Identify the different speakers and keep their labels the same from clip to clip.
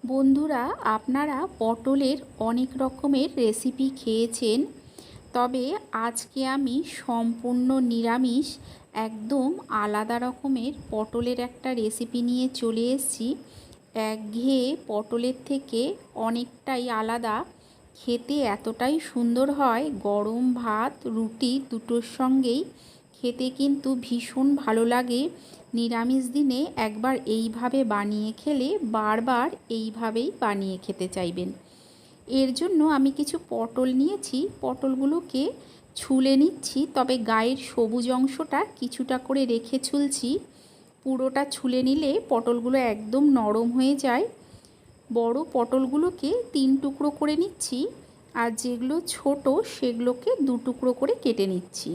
Speaker 1: বন্ধুরা, আপনারা পটলের অনেক রকমের রেসিপি খেয়েছেন, তবে আজকে আমি সম্পূর্ণ নিরামিষ একদম আলাদা রকমের পটলের একটা রেসিপি নিয়ে চলে এসেছি। একঘেয়ে পটলের থেকে অনেকটাই আলাদা, খেতে এতটাই সুন্দর হয়, গরম ভাত রুটি দুটোর সঙ্গেই খেতে কিন্তু ভীষণ ভালো লাগে। নিরামিষ দিনে একবার এইভাবে বানিয়ে খেলে বারবার এইভাবেই বানিয়ে খেতে চাইবেন। এর জন্য আমি কিছু পটল নিয়েছি, পটলগুলোকে ছুলে নিচ্ছি, তবে গায়ের সবুজ অংশটা কিছুটা করে রেখে ছুলছি। পুরোটা ছুলে নিলে পটলগুলো একদম নরম হয়ে যায়। বড় পটলগুলোকে 3 টুকরো করে নিচ্ছি, আর যেগুলো ছোট সেগুলোকে 2 টুকরো করে কেটে নিচ্ছি।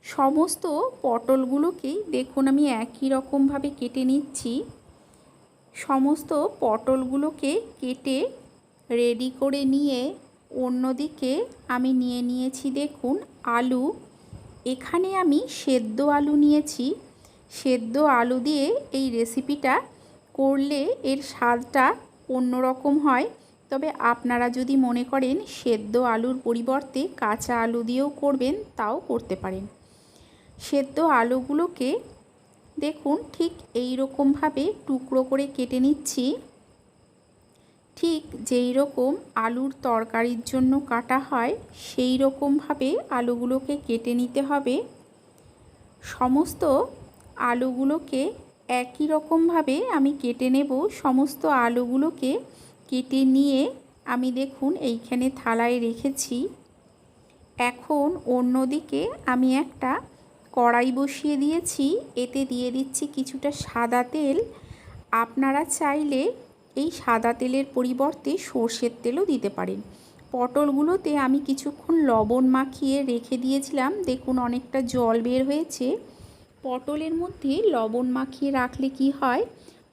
Speaker 1: সমস্ত পটলগুলোকেই দেখুন আমি একই রকমভাবে কেটে নিচ্ছি। সমস্ত পটলগুলোকে কেটে রেডি করে নিয়ে অন্যদিকে আমি নিয়ে নিয়েছি দেখুন আলু। এখানে আমি সেদ্ধ আলু নিয়েছি। সেদ্ধ আলু দিয়ে এই রেসিপিটা করলে এর স্বাদটা অন্যরকম হয়, তবে আপনারা যদি মনে করেন সেদ্ধ আলুর পরিবর্তে কাঁচা আলু দিয়েও করবেন তাও করতে পারেন। সেদ্ধ আলুগুলোকে দেখুন ঠিক এই রকমভাবে টুকরো করে কেটে নিচ্ছি, ঠিক যেই রকম আলুর তরকারির জন্য কাটা হয় সেই রকমভাবে আলুগুলোকে কেটে নিতে হবে। সমস্ত আলুগুলোকে একই রকমভাবে আমি কেটে নেব। সমস্ত আলুগুলোকে কেটে নিয়ে আমি দেখুন এইখানে থালায় রেখেছি। এখন অন্যদিকে আমি একটা কড়াই বসিয়ে দিয়েছি, এতে দিয়ে দিচ্ছি কিছুটা সাদা তেল। আপনারা চাইলে এই সাদা তেলের পরিবর্তে সর্ষের তেলও দিতে পারেন। পটলগুলোতে আমি কিছুক্ষণ লবণ মাখিয়ে রেখে দিয়েছিলাম, দেখুন অনেকটা জল বের হয়েছে। পটলের মধ্যে লবণ মাখিয়ে রাখলে কি হয়,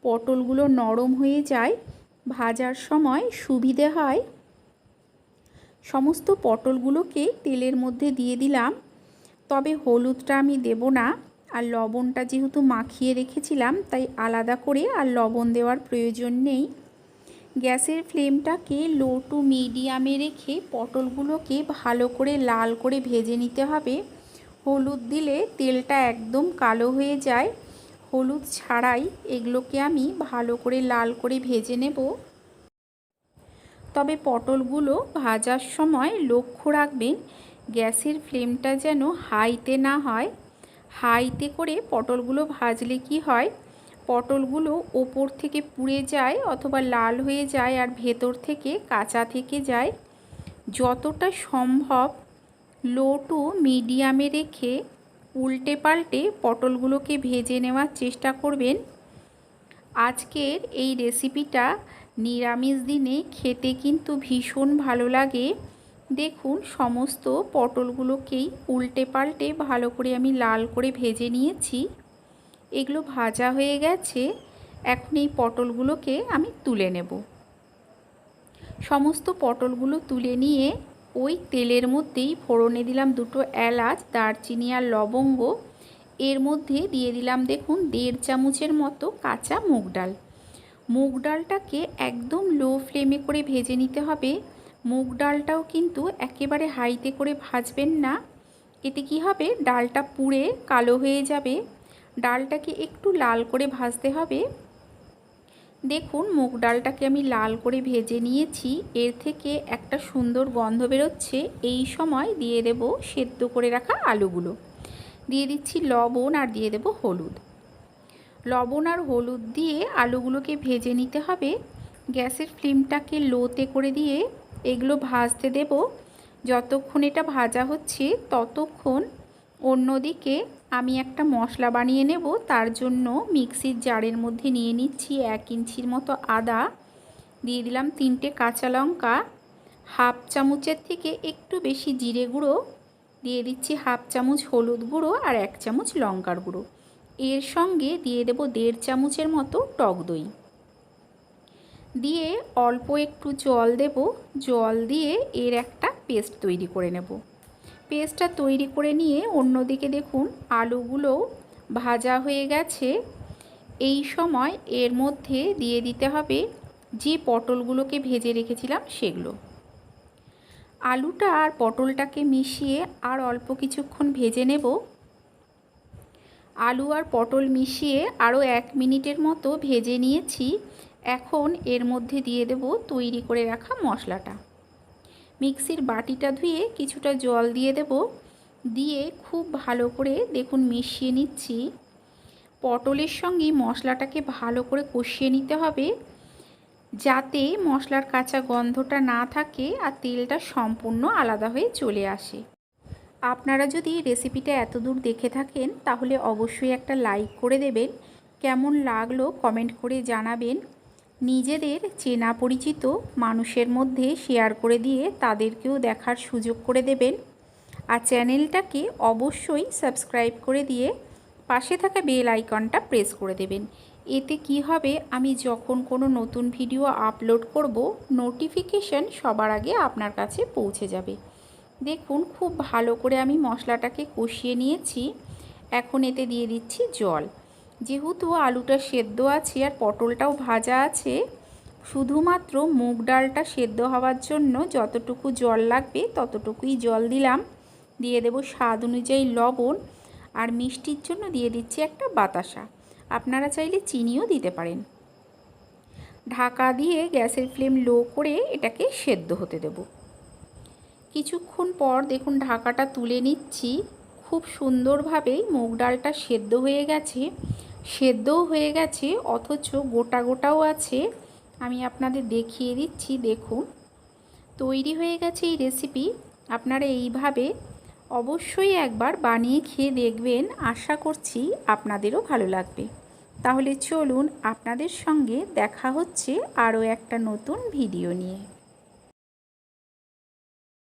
Speaker 1: পটলগুলো নরম হয়ে যায়, ভাজার সময় সুবিধে হয়। সমস্ত পটলগুলোকে তেলের মধ্যে দিয়ে দিলাম, তবে হলুদটা আমি দেব না, আর লবণটা যেহেতু মাখিয়ে রেখেছিলাম তাই আলাদা করে আর লবণ দেওয়ার প্রয়োজন নেই। গ্যাসের ফ্লেমটাকে লো টু মিডিয়ামে রেখে পটলগুলোকে ভালো করে লাল করে ভেজে নিতে হবে। হলুদ দিলে তেলটা একদম কালো হয়ে যায়, হলুদ ছাড়াই এগুলোকে আমি ভালো করে লাল করে ভেজে নেব। তবে পটলগুলো ভাজার সময় লক্ষ্য রাখবেন গ্যাসের ফ্লেমটা যেন হাইতে না হয়। হাইতে করে পটলগুলো ভাজলে কি হয়, পটলগুলো ওপর থেকে পুড়ে যায় অথবা লাল হয়ে যায় আর ভেতর থেকে কাঁচা থেকে যায়। যতটা সম্ভব লো টু মিডিয়ামে রেখে উল্টে পাল্টে পটলগুলোকে ভেজে নেওয়ার চেষ্টা করবেন। আজকের এই রেসিপিটা নিরামিষ দিনে খেতে কিন্তু ভীষণ ভালো লাগে। দেখুন সমস্ত পটলগুলোকেই উল্টে পাল্টে ভালো করে আমি লাল করে ভেজে নিয়েছি। এগুলো ভাজা হয়ে গেছে, এখন এই পটলগুলোকে আমি তুলে নেব। সমস্ত পটলগুলো তুলে নিয়ে ওই তেলের মধ্যেই ফোড়নে দিলাম 2টো এলাচ, দারচিনি আর লবঙ্গ। এর মধ্যে দিয়ে দিলাম দেখুন 1.5 চামচের মতো কাঁচা মুগ ডাল। মুগ ডালটাকে একদম লো ফ্লেমে করে ভেজে নিতে হবে। মুগ ডালটাও কিন্তু একেবারে হাইতে করে ভাজবেন না, এতে কি হবে ডালটা পুড়ে কালো হয়ে যাবে। ডালটাকে একটু লাল করে ভাজতে হবে। দেখুন মুগ ডালটাকে আমি লাল করে ভেজে নিয়েছি, এর থেকে একটা সুন্দর গন্ধ বেরোচ্ছে। এই সময় দিয়ে দেব সেদ্ধ করে রাখা আলুগুলো, দিয়ে দিচ্ছি লবণ আর দিয়ে দেব হলুদ। লবণ আর হলুদ দিয়ে আলুগুলোকে ভেজে নিতে হবে। গ্যাসের ফ্লেমটাকে লোতে করে দিয়ে এগুলো ভাজতে দেব। যতক্ষণ এটা ভাজা হচ্ছে ততক্ষণ অন্যদিকে আমি একটা মশলা বানিয়ে নেব। তার জন্য মিক্সির জারের মধ্যে নিয়ে নিচ্ছি 1 ইঞ্চির মতো আদা, দিয়ে দিলাম 3টে কাঁচা লঙ্কা, হাফ চামচের থেকে একটু বেশি জিরে গুঁড়ো, দিয়ে দিচ্ছি হাফ চামচ হলুদ গুঁড়ো আর 1 চামচ লঙ্কার গুঁড়ো। এর সঙ্গে দিয়ে দেব 1.5 চামচের মতো টক দই, দিয়ে অল্প একটু জল দেব। জল দিয়ে এর একটা পেস্ট তৈরি করে নেব। পেস্টটা তৈরি করে নিয়ে অন্যদিকে দেখুন আলুগুলো ভাজা হয়ে গেছে। এই সময় এর মধ্যে দিয়ে দিতে হবে যে পটলগুলোকে ভেজে রেখেছিলাম সেগুলো। আলুটা আর পটলটাকে মিশিয়ে আর অল্প কিছুক্ষণ ভেজে নেব। আলু আর পটল মিশিয়ে আরও 1 মিনিটের মতো ভেজে নিয়েছি। এখন এর মধ্যে দিয়ে দেব তৈরি করে রাখা মশলাটা। মিক্সির বাটিটা ধুয়ে কিছুটা জল দিয়ে দেব, দিয়ে খুব ভালো করে দেখুন মিশিয়ে নিচ্ছি। পটলের সঙ্গে মশলাটাকে ভালো করে কষিয়ে নিতে হবে, যাতে মশলার কাঁচা গন্ধটা না থাকে আর তেলটা সম্পূর্ণ আলাদা হয়ে চলে আসে। আপনারা যদি রেসিপিটা এতদূর দেখে থাকেন তাহলে অবশ্যই একটা লাইক করে দেবেন। কেমন লাগলো কমেন্ট করে জানাবেন। নিজেদের চেনা পরিচিত মানুষের মধ্যে শেয়ার করে দিয়ে তাদেরকেও দেখার সুযোগ করে দেবেন। আর চ্যানেলটাকে অবশ্যই সাবস্ক্রাইব করে দিয়ে পাশে থাকা বেল আইকনটা প্রেস করে দেবেন। এতে কি হবে, আমি যখন কোনো নতুন ভিডিও আপলোড করব নোটিফিকেশন সবার আগে আপনার কাছে পৌঁছে যাবে। দেখুন খুব ভালো করে আমি মশলাটাকে কষিয়ে নিয়েছি। এখন এতে দিয়ে দিচ্ছি জল। যেহেতু আলুটা সেদ্ধ আছে আর পটলটাও ভাজা আছে, শুধুমাত্র মুগ ডালটা সেদ্ধ হওয়ার জন্য যতটুকু জল লাগবে ততটুকুই জল দিলাম। দিয়ে দেব স্বাদ অনুযায়ী লবণ, আর মিষ্টির জন্য দিয়ে দিচ্ছি একটা বাতাসা। আপনারা চাইলে চিনিও দিতে পারেন। ঢাকা দিয়ে গ্যাসের ফ্লেম লো করে এটাকে সেদ্ধ হতে দেব। কিছুক্ষণ পর দেখুন ঢাকাটা তুলে নিচ্ছি। খুব সুন্দরভাবেই মুগ ডালটা সেদ্ধ হয়ে গেছে, সেদ্ধও হয়ে গেছে অথচ গোটা গোটাও আছে। আমি আপনাদের দেখিয়ে দিচ্ছি, দেখুন তৈরি হয়ে গেছে এই রেসিপি। আপনারা এইভাবে অবশ্যই একবার বানিয়ে খেয়ে দেখবেন, আশা করছি আপনাদেরও ভালো লাগবে। তাহলে চলুন আপনাদের সঙ্গে দেখা হচ্ছে আরও একটা নতুন ভিডিও নিয়ে।